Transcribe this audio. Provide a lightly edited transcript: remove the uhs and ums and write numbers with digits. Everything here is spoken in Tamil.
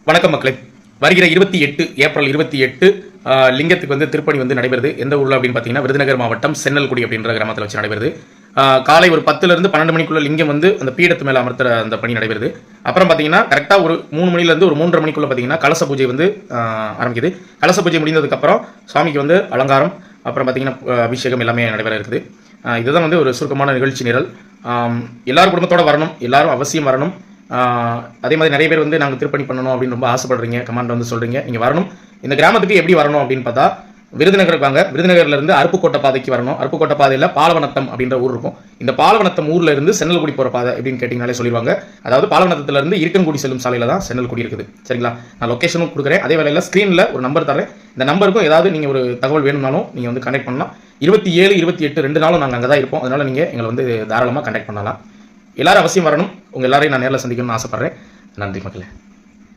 வணக்கம் மக்களே. வருகிற 28 ஏப்ரல் 28 லிங்கத்துக்கு வந்து திருப்பணி வந்து நடைபெறுது. எந்த ஊரில் அப்படின்னு பார்த்தீங்கன்னா விருதுநகர் மாவட்டம் சென்னல்குடி அப்படின்ற கிராமத்தில் வச்சு நடைபெறுது. காலை ஒரு 10லேருந்து 12 மணிக்குள்ள லிங்கம் வந்து அந்த பீடத்து மேலே அமர்த்துற அந்த பணி நடைபெறுது. அப்புறம் பார்த்தீங்கன்னா கரெக்டாக ஒரு 3 மணிலேருந்து ஒரு 3:30 மணிக்குள்ள பார்த்தீங்கன்னா கலச பூஜை வந்து ஆரம்பிக்குது. கலச பூஜை முடிந்ததுக்கப்புறம் சுவாமிக்கு வந்து அலங்காரம், அப்புறம் பார்த்தீங்கன்னா அபிஷேகம் எல்லாமே நடைபெற இருக்குது. இதுதான் வந்து ஒரு சுருக்கமான நிகழ்ச்சி நிரல். எல்லாரும் குடும்பத்தோடு வரணும், எல்லாரும் அவசியம் வரணும். அதே மாதிரி நிறைய பேர் வந்து நாங்கள் திருப்பணி பண்ணணும் அப்படின்னு ரொம்ப ஆசைப்படுறீங்க, கமெண்ட் வந்து சொல்கிறீங்க. நீங்கள் வரணும். இந்த கிராமத்துக்கு எப்படி வரணும் அப்படின்னு பார்த்தா விருதுநகருக்கு வாங்க. விருதுநகர்லேருந்து அருப்புக்கோட்டை பாதைக்கு வரணும். அருப்புக்கோட்டை பாதையில் பாலவனத்தம் அப்படின்ற ஊர் இருக்கும். இந்த பாலவனத்தம் ஊரில் இருந்து சென்னல்குடி போகிற பாதை எப்படின்னு கேட்டிங்கனாலே சொல்லிடுவாங்க. அதாவது பாலவனத்திலிருந்து இருக்கன்குடி செல்லும் சாலையில் தான் சென்னல்குடி இருக்குது. சரிங்களா? நான் லொக்கேஷனும் கொடுக்குறேன். அதே வேளையில் ஸ்க்ரீனில் ஒரு நம்பர் தரேன். இந்த நம்பருக்கும் ஏதாவது நீங்கள் ஒரு தகவல் வேணும்னாலும் நீங்கள் வந்து கனெக்ட் பண்ணலாம். 27, 28 2 நாளும் நாங்கள் அங்கே தான் இருப்போம். அதனால் நீங்கள் எங்களை வந்து தாராளமாக கனெக்ட் பண்ணலாம். எல்லாரும் அவசியம் வரணும். உங்கள் எல்லாரையும் நான் நேரில் சந்திக்கணும்னு ஆசைப்பட்றேன். நன்றி மக்களே.